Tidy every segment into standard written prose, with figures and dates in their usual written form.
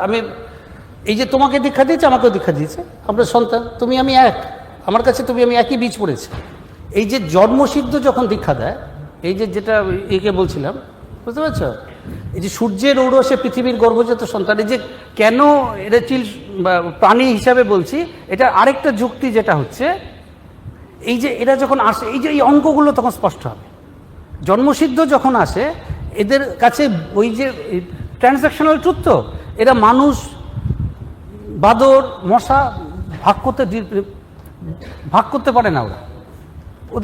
আমি এই যে তোমাকে দীক্ষা দিয়েছে, আমাকেও দীক্ষা দিয়েছে, আমরা সন্তান, তুমি আমি এক, আমার কাছে তুমি আমি একই বীজ পড়েছি। এই যে জন্মসিদ্ধ যখন দীক্ষা দেয়, এই যে যেটা একে বলছিলাম, বুঝতে পারছো, এই যে সূর্যের ঔরসে পৃথিবীর গর্ভজাত সন্তান, এই যে কেন এটা চিল প্রাণী হিসাবে বলছি, এটা আরেকটা যুক্তি যেটা হচ্ছে, এই যে এরা যখন আসে, এই যে এই অঙ্কগুলো তখন স্পষ্ট হবে। জন্মসিদ্ধ যখন আসে, এদের কাছে ওই যে ট্রানজ্যাকশনাল ট্রুথ, তো এরা মানুষ, বাদর, মশা ভাগ করতে পারে না ওরা।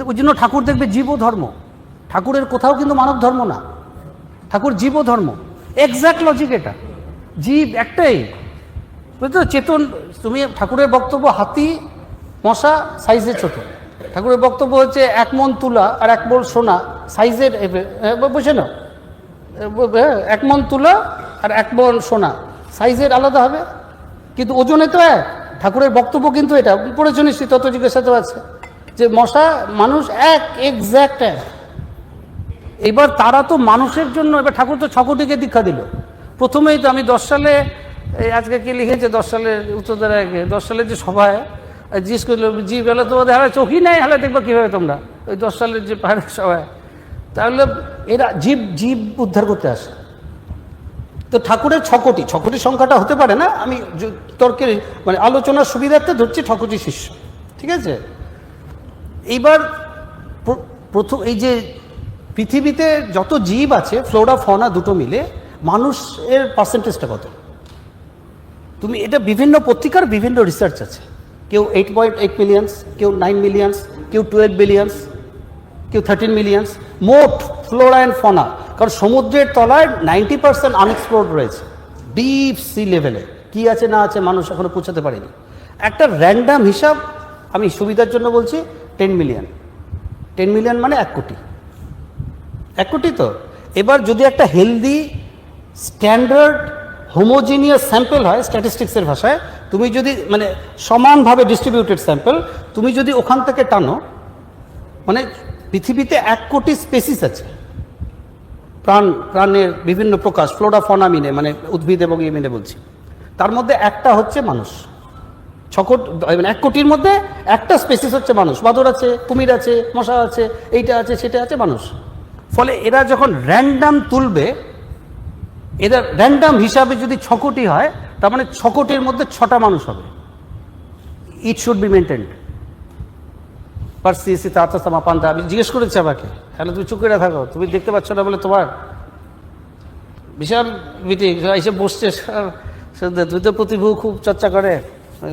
ওই জন্য ঠাকুর দেখবে জীব ধর্ম, ঠাকুরের কোথাও কিন্তু মানব ধর্ম না, ঠাকুর জীব ধর্ম। এক্স্যাক্ট লজিক এটা, জীব একটাই, বুঝতে চেতন। তুমি ঠাকুরের বক্তব্য হাতি মশা সাইজে ছোট, ঠাকুরের বক্তব্য হচ্ছে 1 মণ তুলা আর 1 মণ সোনা সাইজের, বুঝে না, 1 মণ তুলা আর 1 মণ সোনা সাইজের আলাদা হবে, কিন্তু ওজনে তো এক। ঠাকুরের বক্তব্য কিন্তু এটা পড়েছো নিশ্চয়ই, তত জিজ্ঞাসাতেও আছে যে মশা মানুষ এক, এক্স্যাক্ট এক। এবার তারা তো মানুষের জন্য, এবার ঠাকুর তো 6 কোটিকে দীক্ষা দিল প্রথমেই। তো আমি 10 সালে, আজকে কি লিখেছে 10 সালের উত্তরদার আগে, 10 সালের যে সভায় জিজ্ঞেস করলো, জীব হলে তোমাদের হালে চোখই নেই, হালে দেখবা কীভাবে তোমরা, ওই 10 সালের যে পাহাড়ের সভায়। তাহলে এরা জীব উদ্ধার করতে আসে। তো ঠাকুরের 6 কোটি, 6 কোটি সংখ্যাটা হতে পারে না, আমি তর্কের মানে আলোচনার সুবিধার্থে ধরছি 6 কোটি শিষ্য, ঠিক আছে। এইবার প্রথম এই যে পৃথিবীতে যত জীব আছে, ফ্লোরা ফনা দুটো মিলে, মানুষের পার্সেন্টেজটা কত? তুমি এটা বিভিন্ন পত্রিকার বিভিন্ন রিসার্চ আছে, কেউ 8.8 মিলিয়নস, কেউ 9 মিলিয়নস, কেউ 12 বিলিয়নস, কেউ 13 মিলিয়নস মোট ফ্লোরা অ্যান্ড ফনা। কারণ সমুদ্রের তলায় 90% আনএক্সপ্লোরড রয়েছে, ডিপ সি লেভেলে কি আছে না আছে মানুষ এখনো পৌঁছাতে পারেনি। একটা র্যান্ডাম হিসাব আমি সুবিধার জন্য বলছি, 10 মিলিয়ন। 10 মিলিয়ন মানে 1 কোটি, 1 কোটি। তো এবার যদি একটা হেলদি স্ট্যান্ডার্ড হোমোজিনিয়াস স্যাম্পল হয়, স্ট্যাটিস্টিক্সের ভাষায়, তুমি যদি মানে সমানভাবে ডিস্ট্রিবিউটেড স্যাম্পল, তুমি যদি ওখান থেকে টানো, মানে পৃথিবীতে 1 কোটি স্পেসিস আছে, প্রাণের বিভিন্ন প্রকাশ, ফ্লোরা ফনা মিনে, মানে উদ্ভিদ এবং ইয়ে মিনে বলছি, তার মধ্যে একটা হচ্ছে মানুষ। 6 কোটি মানে 1 কোটির মধ্যে একটা স্পেসিস হচ্ছে মানুষ, বাদর আছে, কুমির আছে, মশা আছে, এইটা আছে, সেটা আছে, মানুষ। ফলে এরা যখন র্যান্ডাম তুলবে, এদের র্যান্ডাম হিসাবে যদি 6 কোটি হয়, তার মানে 6 কোটির মধ্যে 6টা মানুষ হবে। It should be maintained per CAC তাতাসমা পান্তা। আমি জিজ্ঞেস করেছি আমাকে, তাহলে তুমি চুপ করে থাকো, তুমি দেখতে পাচ্ছ না বলে তোমার বিশাল মিটিং এসে বসছে, তুই তো প্রতিভু খুব চর্চা করে,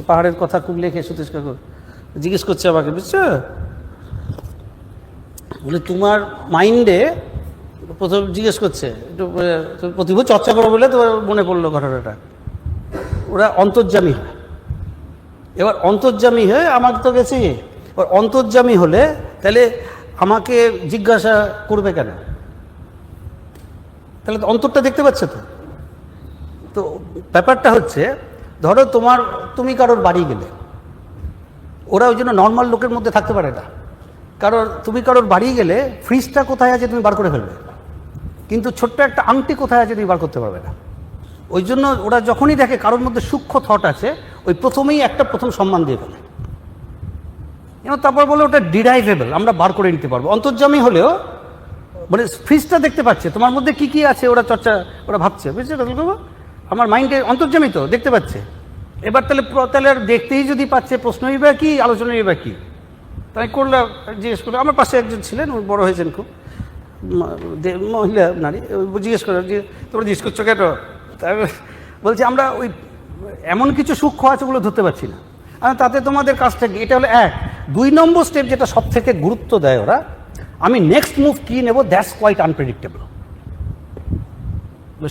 পাহাড়ের কথা খুব লেখে, সতীশ কাকু জিজ্ঞেস করছে আমাকে, বুঝছো, বলে তোমার মাইন্ডে প্রথম জিজ্ঞেস করছে, একটু প্রতিভু চর্চা করো বলে তোমার মনে পড়লো ঘটনাটা। ওরা অন্তর্যামী হয়। এবার অন্তর্যামী হয়ে আমাকে তো গেছি, এবার অন্তর্যামী হলে তাহলে আমাকে জিজ্ঞাসা করবে কেন? তাহলে তো অন্তরটা দেখতে পাচ্ছে। তো তো ব্যাপারটা হচ্ছে, ধরো তুমি কারোর বাড়ি গেলে, ওরা ওই জন্য নর্মাল লোকের মধ্যে থাকতে পারে না, কারণ তুমি কারোর বাড়ি গেলে ফ্রিজটা কোথায় আছে তুমি বার করে ফেলবে, কিন্তু ছোট্ট একটা আংটি কোথায় আছে তুমি বার করতে পারবে না। ওই জন্য ওরা যখনই দেখে কারোর মধ্যে সূক্ষ্ম থট আছে, ওই প্রথমেই প্রথম সম্মান দিয়ে ফেলে, তারপর বলে ওটা ডিরাইভেবল, আমরা বার করে নিতে পারবো। অন্তর্যামী হলেও মানে ফ্রিজটা দেখতে পাচ্ছে, তোমার মধ্যে কি কি আছে ওরা ভাবছে, বুঝছে, আমার মাইন্ডে অন্তর্যামী তো দেখতে পাচ্ছে। এবার তাহলে আর দেখতেই যদি পাচ্ছে, প্রশ্নই বা কি, আলোচনাই বা কি। তাই করলাম, জিজ্ঞেস করলো, আমার পাশে একজন ছিলেন, উনি বড় হয়েছেন খুব, মহিলা নারী, জিজ্ঞেস করলো যে তোমরা জিজ্ঞেস করছো কেন? তাই বলছি আমরা ওই এমন কিছু সূক্ষ্ম আছে ওগুলো ধরতে পারছি না। তাতে তোমাদের কাজটা কি? এটা হলো 1। 2 নম্বর স্টেপ যেটা সব থেকে গুরুত্ব দেয় ওরা, আমি নেক্সট মুভ কী নেব, দ্যাটস কোয়াইট আনপ্রেডিক্টেবল।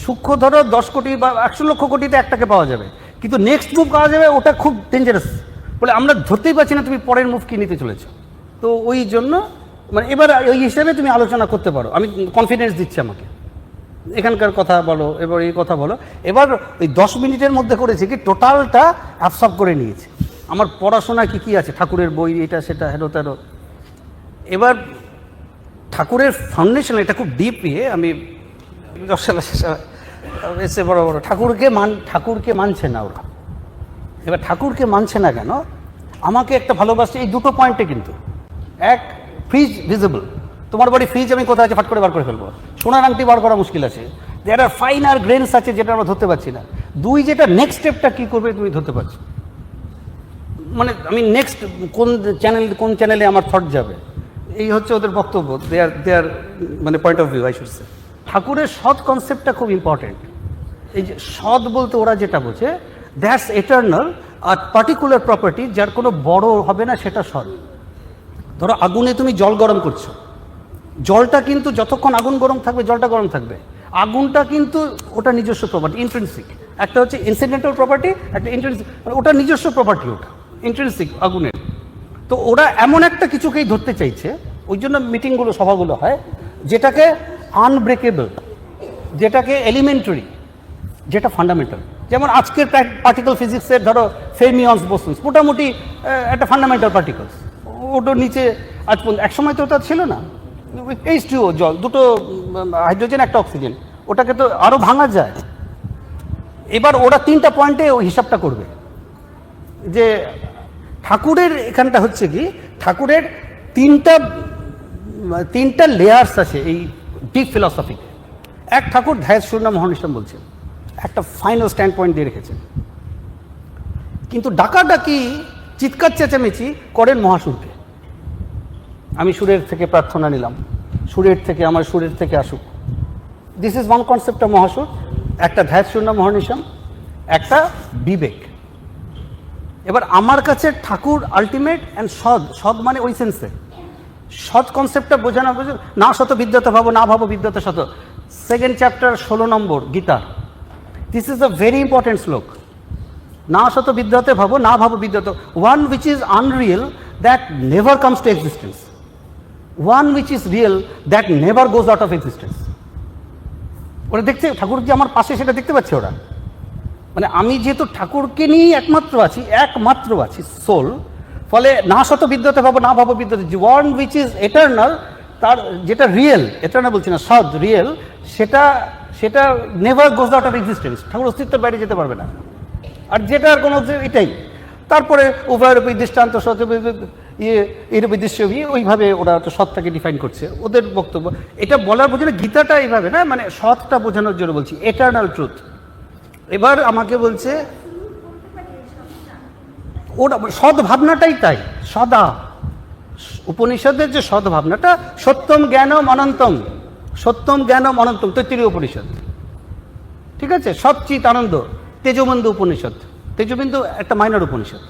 সূক্ষ্ম ধরো 10 কোটি বা 100 লক্ষ কোটিতে একটাকে পাওয়া যাবে, কিন্তু নেক্সট মুভ পাওয়া যাবে, ওটা খুব ডেঞ্জারাস। বলে আমরা ধরতেই পারছি না তুমি পরের মুভ কী নিতে চলেছো। তো ওই জন্য মানে এবার ওই হিসেবে তুমি আলোচনা করতে পারো, আমি কনফিডেন্স দিচ্ছি আমাকে, এখানকার কথা বলো, এবার এই কথা বলো। এবার ওই 10 মিনিটের মধ্যে করেছি কি, টোটালটা অ্যাবসর্ব করে নিয়েছি। আমার পড়াশোনা কি কি আছে, ঠাকুরের বই, এটা সেটা, হেরো তেরো। এবার ঠাকুরের ফাউন্ডেশন এটা খুব ডিপ, আমি 10 সালের শেষে এসে বড় বড় ঠাকুরকে মানছে না ওরা। এবার ঠাকুরকে মানছে না কেন? আমাকে একটা ভালোবাসছে এই দুটো পয়েন্টে কিন্তু। এক, ফ্রিজ ভিজিবল, তোমার বাড়ি ফ্রিজ আমি কোথায় আছে ফাট করে বার করে ফেলবো, সোনার আংটি বার করা মুশকিল আছে, দেয়ার আর ফাইনার গ্রেনস আছে যেটা আমরা ধরতে পারছি না। দুই, যেটা নেক্সট স্টেপটা কী করবে তুমি ধরতে পারছো, মানে আমি নেক্সট কোন চ্যানেলে আমার থট যাবে, এই হচ্ছে ওদের বক্তব্য, দেয়ার মানে point of view I should say. ঠাকুরের সৎ কনসেপ্টটা খুব ইম্পর্টেন্ট। এই যে সৎ বলতে ওরা যেটা বোঝে, দ্যাটস এটার্নাল, আর পার্টিকুলার প্রপার্টি যার কোনো বড় হবে না সেটা সৎ। ধরো আগুনে তুমি জল গরম করছো, জলটা কিন্তু যতক্ষণ আগুন গরম থাকবে জলটা গরম থাকবে, আগুনটা কিন্তু ওটা নিজস্ব প্রপার্টি, ইন্ট্রিনসিক। একটা হচ্ছে ইনসিডেন্টাল প্রপার্টি, একটা ইন্ট্রিনসিক, ওটা নিজস্ব প্রপার্টি, ওটা ইন্ট্রিনসিক আগুনের। তো ওরা এমন একটা কিছুকেই ধরতে চাইছে, ওই জন্য মিটিংগুলো সভাগুলো হয়, যেটাকে আনব্রেকেবল, যেটাকে এলিমেন্টারি, যেটা ফান্ডামেন্টাল। যেমন আজকের পার্টিকেল ফিজিক্সের ধরো ফেরমিয়ন্স বোসন্স মোটামুটি একটা ফান্ডামেন্টাল পার্টিকলস, ওটার নিচে আজ পর্যন্ত, একসময় তো ওটা ছিল না, H2O জল, দুটো হাইড্রোজেন একটা অক্সিজেন, ওটাকে তো আরও ভাঙা যায়। এবার ওরা তিনটা পয়েন্টে ওই হিসাবটা করবে। যে ঠাকুরের এখানটা হচ্ছে কি, ঠাকুরের তিনটা লেয়ার্স আছে এই ডিপ ফিলসফি। এক, ঠাকুর ধ্যায় শূন্য মহানিশম বলছেন, একটা ফাইনাল স্ট্যান্ড পয়েন্ট দিয়ে রেখেছেন, কিন্তু ডাকাডাকি চিৎকার চেঁচামেচি করেন মহাসুরকে। আমি সুরের থেকে প্রার্থনা নিলাম, সুরের থেকে আমার সুরের থেকে আসুক, this is one concept of মহাসুর। একটা ধ্যায় শূন্য মহানিশম, একটা বিবেক। এবার আমার কাছে ঠাকুর আলটিমেট অ্যান্ড সৎ মানে ওই সেন্সে সৎ কনসেপ্টটা বোঝানো, না শত বিদ্যত ভাবো, না ভাবো বিদ্যত শত, সেকেন্ড চ্যাপ্টার 16 নম্বর Gita. This is a very important shloka. না শত বিদ্যতে ভাবো, না ভাবো বিদ্যত, one which is unreal that never comes to existence, one which is real that never goes out of existence. ওরা দেখছে ঠাকুর যে আমার পাশে, সেটা দেখতে পাচ্ছে ওরা। মানে আমি যেহেতু ঠাকুরকে নিয়েই একমাত্র আছি সোল, ফলে না শত বিদ্যতে ভাবো, না ভাবো বিদ্যতে, ওয়ান উইচ ইজ এটার্নাল, তার যেটা রিয়েল, এটার্নাল বলছি না, সৎ রিয়েল, সেটা never goes out of existence, ঠাকুর অস্তিত্বের বাইরে যেতে পারবে না। আর যেটার কোনো এটাই, তারপরে উভয়ের উপর দৃষ্টান্ত সৎ এর দৃশ্য ওইভাবে ওরা তো সৎটাকে ডিফাইন করছে, ওদের বক্তব্য। এটা বলার বোঝানো গীতাটা এইভাবে না, মানে সৎটা বোঝানোর জন্য বলছি, এটার্নাল ট্রুথ। এবার আমাকে বলছে ওটা সৎ ভাবনাটাই তাই, সদা উপনিষদের যে সৎ ভাবনাটা, সত্যম জ্ঞানম অনন্তম, সত্যম জ্ঞানম অনন্তম, তৈত্তিরীয় উপনিষদ, ঠিক আছে। সৎচিত আনন্দ, তেজবিন্দু উপনিষদ, তেজবিন্দু একটা মাইনর উপনিষদ,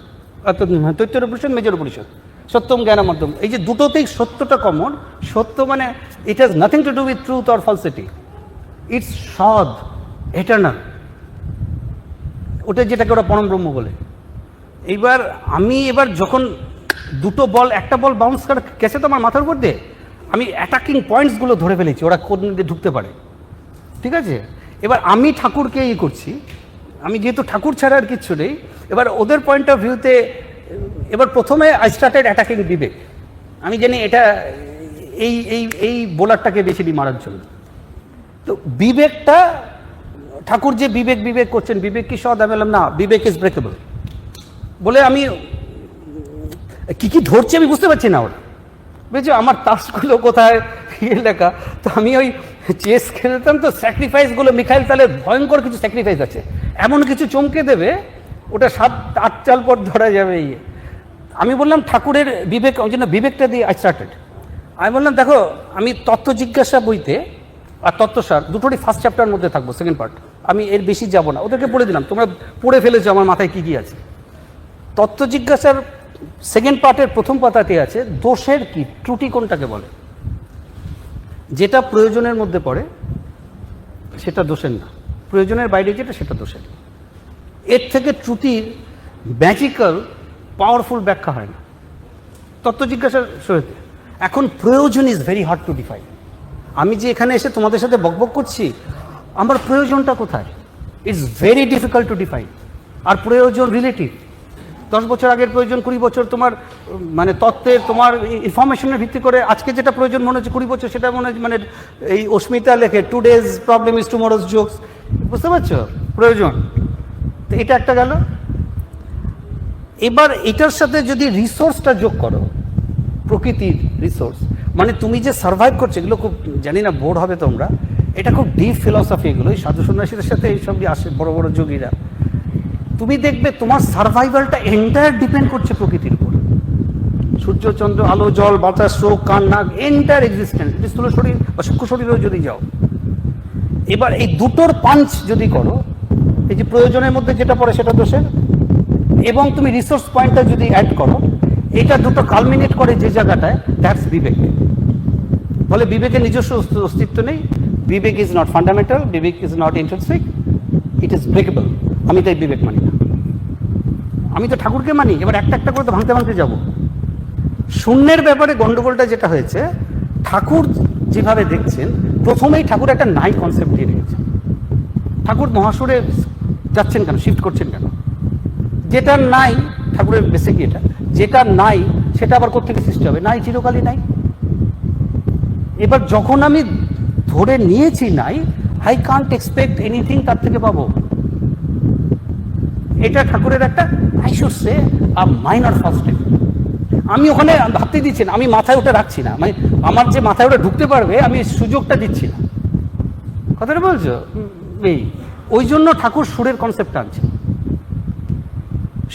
তৈত্তিরীয় উপনিষদ মেজর উপনিষদ, সত্যম জ্ঞানম অনন্তম। এই যে দুটোতেই সত্যটা কমন, সত্য মানে it has nothing to do with truth or falsity, it's সৎ, এটার্নাল, ওটা যেটাকে ওরা পরম ব্রহ্ম বলে। এইবার আমি যখন দুটো বল, একটা বল বাউন্স করে গেছে তো আমার মাথার উপর দিয়ে, আমি অ্যাটাকিং পয়েন্টসগুলো ধরে ফেলেছি, ওরা কোন দিয়ে ঢুকতে পারে, ঠিক আছে। এবার আমি ঠাকুরকে করছি, আমি যেহেতু ঠাকুর ছাড়া আর কিচ্ছু নেই। এবার ওদের পয়েন্ট অফ ভিউতে, এবার প্রথমে আই স্টার্টেড অ্যাটাকিং বিবেক। আমি জানি এটা এই বোলারটাকে বেশি মারার জন্য। তো বিবেকটা, ঠাকুর যে বিবেক করছেন, বিবেক কি সৎ? আমি বললাম না, বিবেক ইজ ব্রেকেবল। বলে আমি কি ধরছি আমি বুঝতে পারছি না। ওরা বুঝছো আমার তাসগুলো কোথায় লেখা, তো আমি ওই চেস খেলতাম তো, স্যাক্রিফাইসগুলো মিখাইল তাহলে ভয়ঙ্কর কিছু স্যাক্রিফাইস আছে, এমন কিছু চমকে দেবে, ওটা 7-8 চাল পর ধরা যাবে। আমি বললাম ঠাকুরের বিবেক, ওই জন্য বিবেকটা দিয়ে আই স্টার্টেড। আমি বললাম দেখো, আমি তত্ত্ব জিজ্ঞাসা বইতে আর তত্ত্বসার দুটোরই ফার্স্ট চ্যাপ্টার মধ্যে থাকবো, সেকেন্ড পার্ট, আমি এর বেশি যাব না। ওদেরকে পড়ে দিলাম, তোমরা পড়ে ফেলেছো আমার মাথায় কী আছে। তত্ত্ব জিজ্ঞাসার সেকেন্ড পার্টের প্রথম পাতাতে আছে দোষের কি, ত্রুটি কোনটাকে বলে। যেটা প্রয়োজনের মধ্যে পড়ে সেটা দোষের না, প্রয়োজনের বাইরে যেটা সেটা দোষের। এর থেকে ত্রুটির ম্যাজিক্যাল পাওয়ারফুল ব্যাখ্যা হয় না তত্ত্ব জিজ্ঞাসার সহিত। এখন প্রয়োজন is very hard to define. আমি যে এখানে এসে তোমাদের সাথে বকবক করছি, আমার প্রয়োজনটা কোথায়, it's very difficult to define. আর প্রয়োজন রিলেটিভ, তো 10 বছর আগের প্রয়োজন 20 বছর তোমার মানে তত্ত্বের তোমার ইনফরমেশনের ভিত্তি করে আজকে যেটা প্রয়োজন মনে হচ্ছে 20 বছর সেটা মনে হচ্ছে মানে এই অস্মিতা লেখে today's problem is tomorrow's jokes, বুঝতে পারছো প্রয়োজন। তো এটা একটা গেল। এবার এটার সাথে যদি রিসোর্সটা যোগ করো, প্রকৃতির রিসোর্স, মানে তুমি যে সার্ভাইভ করছো, এগুলো খুব জানি না বোর হবে তোমরা, এটা খুব ডিপ ফিলসফি, এগুলো এই সাধু সন্ন্যাসীদের সাথে এইসব আসে বড় বড় যোগীরা। তুমি দেখবে তোমার সার্ভাইভালটা এন্টায়ার ডিপেন্ড করছে প্রকৃতির উপর। সূর্য চন্দ্র আলো জল বাতাস চোখ কান নাক এন্টায়ার এক্সিস্টেন্স, স্থূল শরীর বা সূক্ষ্ম শরীরেও যদি যাও। এবার এই দুটোর পাঞ্চ যদি করো, এই যে প্রয়োজনের মধ্যে যেটা পড়ে সেটা দোষের, এবং তুমি রিসোর্স পয়েন্টটা যদি অ্যাড করো, এটা দুটো কালমিনেট করে যে জায়গাটায়, দ্যাটস বিবেক। বলে বিবেকের নিজস্ব অস্তিত্ব নেই, বিবেক ইজ নট ফান্ডামেন্টাল, বিবেক is not intrinsic, it is breakable. আমি তাই বিবেক মানি না। আমি তো ঠাকুরকে মানি, এবার একটা একটা করে তো ভাঙতে ভাঙতে যাবো। শূন্যের ব্যাপারে গন্ডগোলটা যেটা হয়েছে, ঠাকুর যেভাবে দেখছেন, প্রথমেই ঠাকুর একটা নাই কনসেপ্ট দিয়ে রেখেছেন। ঠাকুর মহাসুরে যাচ্ছেন কেন, শিফট করছেন কেন? যেটা নাই, ঠাকুরের বেসিক এটা, যেটা নাই সেটা আবার কোত্থেকে সৃষ্টি হবে? নাই চিরকালই নাই। এবার যখন আমি ধরে নিয়েছি নাই, আই কান্ট এক্সপেক্ট এনিথিং তার থেকে পাবো। এটা ঠাকুরের একটা I should say a minor first step. আমি ওখানে ভাবতে দিচ্ছি না, আমি মাথায় ওটা রাখছি না, মানে আমার যে মাথায় ওটা ঢুকতে পারবে আমি সুযোগটা দিচ্ছি না। কথাটা বলছো? এই ওই জন্য ঠাকুর সুরের কনসেপ্ট আনছে।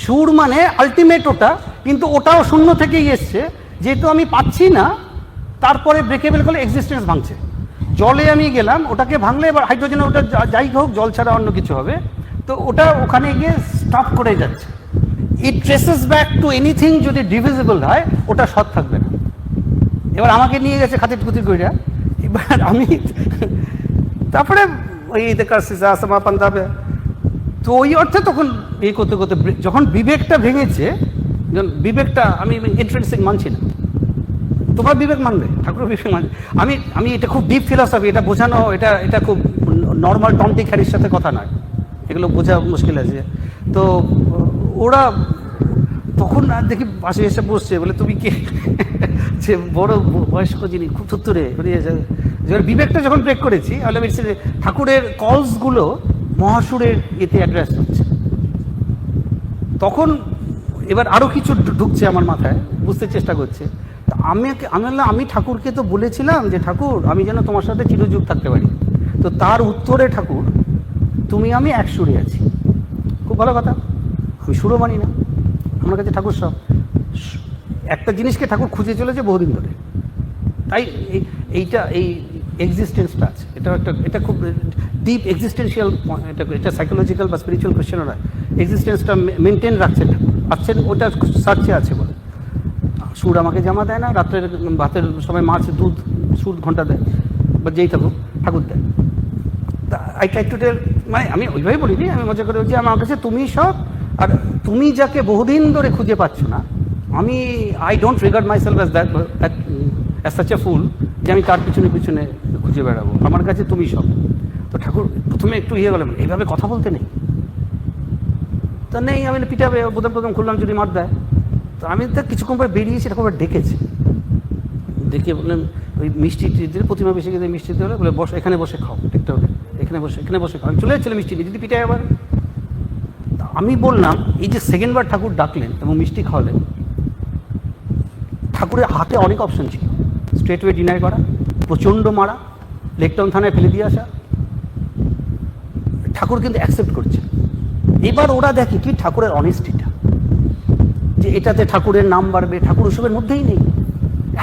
সুর মানে আলটিমেট ওটা, কিন্তু ওটাও শূন্য থেকেই এসছে, যেহেতু আমি পাচ্ছি না, তারপরে ব্রেকেবল করলে এক্সিস্টেন্স ভাঙছে। জলে আমি গেলাম, ওটাকে ভাঙলে এবার হাইড্রোজেন ওটা যাই হোক, জল ছাড়া অন্য কিছু হবে, তো ওটা ওখানে গিয়ে স্টপ করে যাচ্ছে। ইট ট্রেসেস ব্যাক টু এনিথিং যদি ডিভিজিবল হয়, ওটা সৎ থাকবে না। এবার আমাকে নিয়ে গেছে খাতির খুতির কইরা, এবার আমি তারপরে ওই দেখা আসমা পান্তাবে, তো ওই অর্থে তখন এই করতে করতে যখন বিবেকটা ভেঙেছে, বিবেকটা আমি ইন্ট্রেন্সিক মানছি না, তোমার বিবেক মানবে, ঠাকুর বিবেক মানবে। আমি এটা খুব ডিপ ফিলসফি, এটা বোঝানো, এটা খুব নর্মাল টন্টি খ্যারির সাথে কথা নয়, এগুলো বোঝা মুশকিল আছে। তো ওরা তখন আর দেখি পাশে এসে বসছে, বলে তুমি কে? যে বড় বয়স্ক যিনি, খুব থুত্তুরে বিবেকটা যখন ব্রেক করেছি, ঠাকুরের কলসগুলো মহাসুরের এতে অ্যাড্রেস হচ্ছে। তখন এবার আরো কিছু ঢুকছে আমার মাথায়, বুঝতে চেষ্টা করছে। আমি ঠাকুরকে তো বলেছিলাম যে ঠাকুর আমি যেন তোমার সাথে চিরযুগ থাকতে পারি, তো তার উত্তরে ঠাকুর তুমি আমি এক সুরে আছি। খুব ভালো কথা, আমি সুরও মানি না, আমার কাছে ঠাকুর সব। একটা জিনিসকে ঠাকুর খুঁজে চলেছে বহুদিন ধরে, তাই এইটা এই এক্সিস্টেন্সটা আছে, এটা খুব ডিপ এক্সিস্টেন্সিয়াল, এটা সাইকোলজিক্যাল বা স্পিরিচুয়াল কোয়েশ্চেনও নয়, এক্সিস্টেন্সটা মেনটেন রাখছেন পাচ্ছেন, ওটা সার্চে আছে বলে। সুর আমাকে জামা দেয় না, রাত্রের ভাতের সময় মাছ দুধ সুর ঘন্টা দেয়, বা যেই থাকুক ঠাকুর দেয়। আই ট্রাই টু টেল, মানে আমি ওইভাবেই বলিনি, আমি মজা করে বলছি আমার কাছে তুমি সব, আর তুমি যাকে বহুদিন ধরে খুঁজে পাচ্ছ না, আমি I don't regard myself as that as such a fool যে আমি তার পিছনে পিছনে খুঁজে বেড়াবো, আমার কাছে তুমি সব। তো ঠাকুর প্রথমে একটু ইয়ে গেলাম, এইভাবে কথা বলতে নেই, তা নেই, আমি পিটাবে, প্রথম খুললাম যদি মার দেয়। তো আমি তো কিছুক্ষণ পরে বেরিয়েছি, এরকম ডেকেছি, ডেকে বললাম ওই মিষ্টি দিয়ে প্রতিমা বেশি গিয়ে মিষ্টি দিতে হলে বলে বসে, এখানে বসে খাও, ঠিকঠাক হলে এখানে বসে খাও। আমি চলে যাচ্ছিলাম মিষ্টি নিয়ে, যদি পিটাই আবার। আমি বললাম এই যে সেকেন্ডবার ঠাকুর ডাকলেন এবং মিষ্টি খাওয়ালেন, ঠাকুরের হাতে অনেক অপশন ছিল, স্ট্রেট ওয়ে ডিনাই করা, প্রচণ্ড মারা, লেকটাউন থানায় ফেলে দিয়ে আসা। ঠাকুর কিন্তু অ্যাকসেপ্ট করছে। এবার ওরা দেখে কি ঠাকুরের অনেস্টিটা, যে এটাতে ঠাকুরের নাম বাড়বে, ঠাকুর ওসবের মধ্যেই নেই,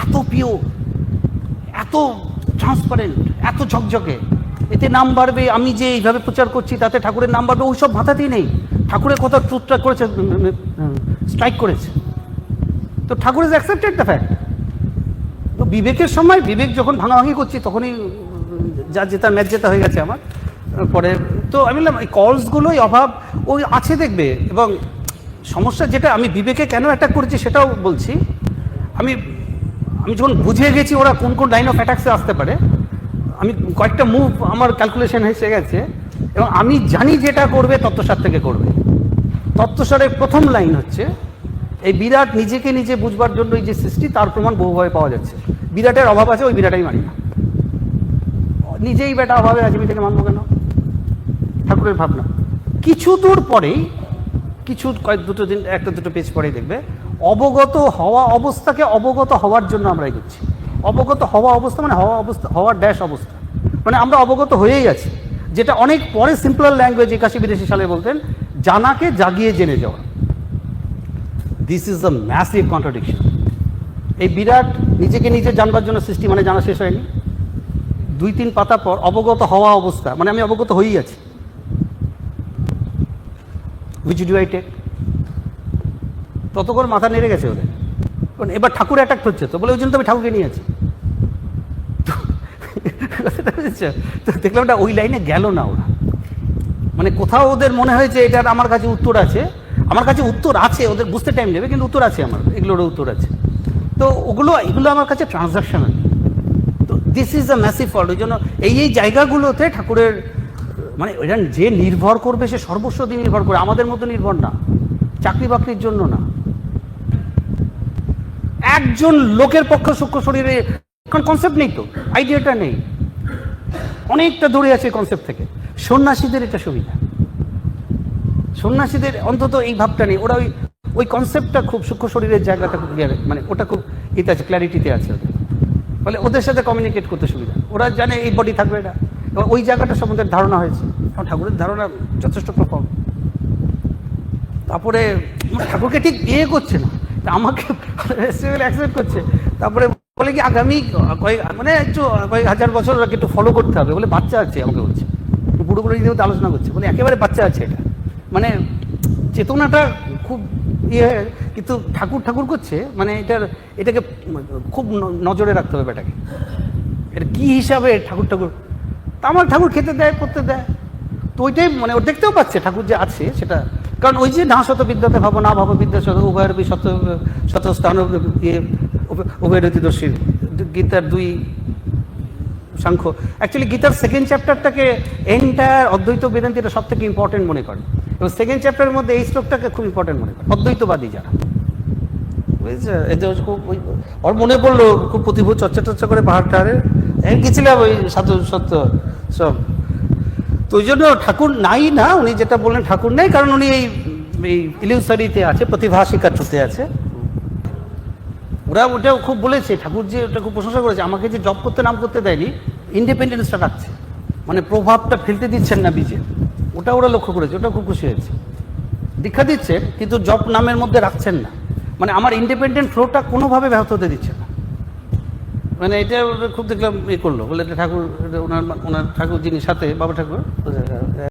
এত পিওর, এত ট্রান্সপারেন্ট, এত ঝকঝকে, এতে নাম বাড়বে, আমি যে এইভাবে প্রচার করছি তাতে ঠাকুরের নাম বাড়বে, ওইসব মাথাতেই নেই। ঠাকুরের কথা ট্রুথটা করেছে, স্ট্রাইক করেছে। তো ঠাকুর ইজ অ্যাকসেপ্টেড দ্য ফ্যাক্ট। তো বিবেকের সময়, বিবেক যখন ভাঙাভাঙি করছি, তখনই যা জেতার ম্যাচ জেতা হয়ে গেছে আমার পরে। তো আমি বললাম এই কলসগুলোই অভাব ওই আছে দেখবে। এবং সমস্যা যেটা আমি বিবেকে কেন অ্যাটাক করেছি সেটাও বলছি। আমি যখন বুঝে গেছি ওরা কোন কোন লাইন অফ অ্যাটাক্সে আসতে পারে, আমি কয়েকটা মুভ আমার ক্যালকুলেশন এসে গেছে, এবং আমি জানি যেটা করবে তত্ত্বসার থেকে করবে। তত্ত্বসারের প্রথম লাইন হচ্ছে এই বিরাট নিজেকে নিজে বুঝবার জন্য এই যে সৃষ্টি, তার প্রমাণ বহুভাবে পাওয়া যাচ্ছে। বিরাটের অভাব আছে, ওই বিরাটাই মানি না। নিজেই বেটা অভাবে আছে, আমি থেকে মানবো কেন? ঠাকুরের ভাবনা। কিছু দূর পরেই, কিছু দুটো দিন, একটা দুটো পেজ পরেই দেখবে অবগত হওয়া অবস্থাকে অবগত হওয়ার জন্য আমরা এগোচ্ছি। অবগত হওয়া অবস্থা মানে হওয়া অবস্থা, হওয়ার ড্যাশ অবস্থা, মানে আমরা অবগত হয়েই আছি, যেটা অনেক পরে সিম্পল ল্যাঙ্গুয়েজ 81-82 সালে বলতেন জানাকে জাগিয়ে জেনে যাওয়া। This is the massive contradiction. এই বিরাট নিজেকে নিজে জানবার জন্য সৃষ্টি মানে জানা শেষ হয়নি। 2-3 পাতা পর অবগত হওয়া অবস্থা মানে আমি অবগত হয়েই আছি। Which do I take? ততক্ষণ মাথা নেড়ে গেছে ওদের, কারণ এবার ঠাকুর অ্যাটাক হচ্ছে, তো বলে ওই জন্য তো আমি ঠাকুরকে নিয়ে আছি। তো দেখলাম ওটা ওই লাইনে গেল না ওরা, মানে কোথাও ওদের মনে হয়েছে এটার আমার কাছে উত্তর আছে। আমার কাছে উত্তর আছে, ওদের বুঝতে টাইম নেবে, কিন্তু উত্তর আছে, আমার এগুলোরও উত্তর আছে। তো এগুলো আমার কাছে ট্রানজাকশনাল। তো this is the massive fault. ওই জন্য এই জায়গাগুলোতে ঠাকুরের মানে এটা যে নির্ভর করবে সে সর্বস্ব দিয়ে নির্ভর করে, আমাদের মতো নির্ভর না, চাকরি বাকরির জন্য না। একজন লোকের পক্ষে সূক্ষ্ম শরীরে কনসেপ্ট নেই, তো আইডিয়াটা নেই, অনেকটা দূরে আছে কনসেপ্ট থেকে। সন্ন্যাসীদের এটা সুবিধা, সন্ন্যাসীদের অন্তত এই ভাবটা নেই, ওরা ওই কনসেপ্টটা খুব সূক্ষ্ম শরীরের জায়গাটা খুব ক্লিয়ার, মানে ওটা খুব ইতে আছে, ক্ল্যারিটিতে আছে ওদের, ফলে ওদের সাথে কমিউনিকেট করতে সুবিধা। ওরা জানে এই বডি থাকবে এটা, ওই জায়গাটা সম্বন্ধে ধারণা হয়েছে। ঠাকুরের ধারণা যথেষ্ট প্রফম। তারপরে ঠাকুরকে ঠিক করছে না, আমাকে অ্যাকসেপ্ট করছে। তারপরে বলে কি আগামী কয়েক হাজার বছর ওকে একটু ফলো করতে হবে, বলে বাচ্চা আছে, আমাকে বলছে বুড়ো বুড়ো নিজেও আলোচনা করছে, বলে একেবারে বাচ্চা আছে এটা, মানে চেতনাটা খুব কিন্তু ঠাকুর করছে, মানে এটাকে খুব নজরে রাখতে হবে এটাকে, এটা কি হিসাবে ঠাকুর তা আমার ঠাকুর খেতে দেয়, করতে দেয়, তো ওইটাই মানে ও দেখতেও পাচ্ছে ঠাকুর যে আছে সেটা। কারণ ওই যে না শত বিদ্যাতে ভাবো, না ভাবো বিদ্যা শত, উভয়ের শত স্থান উভয়রতিদর্শী, গীতার 2 সাংখ্য। অ্যাকচুয়ালি গীতার সেকেন্ড চ্যাপ্টারটাকে এন্টায়ার অদ্বৈত বেদান্তি এটা সব থেকে ইম্পর্টেন্ট মনে করে, এবং সেকেন্ড চ্যাপ্টারের মধ্যে এই শ্লোকটাকে খুব ইম্পর্টেন্ট মনে করে অদ্বৈতবাদী যারা, বুঝেছে? এতে খুব ওর মনে পড়লো খুব প্রতিভূ চর্চা করে পাহাড় টাহাড়ে গেছিলাম ওই সাধু সত্য সব। তো ওই জন্য ঠাকুর নাই না, উনি যেটা বললেন ঠাকুর নেই, কারণ উনি এই ইলিউসারিতে আছে, প্রতিভাসিকাতে আছে। ওরা ওটাও খুব বলেছে, ঠাকুর যে ওটা খুব প্রশংসা করেছে, আমাকে যে জব করতে নাম করতে দেয়নি, ইন্ডিপেন্ডেন্সটা রাখছে, মানে প্রভাবটা ফেলতে দিচ্ছেন না বীজে, ওটা ওরা লক্ষ্য করেছে, ওটা খুব খুশি হয়েছে। দীক্ষা দিচ্ছে কিন্তু জব নামের মধ্যে রাখছেন না, মানে আমার ইন্ডিপেন্ডেন্ট ফ্লোটা কোনোভাবে ব্যাহত হতে দিচ্ছে না। মানে এটা খুব দেখলাম করলো, বলে এটা ঠাকুর, ওনার ঠাকুর যিনি সাথে বাবা ঠাকুর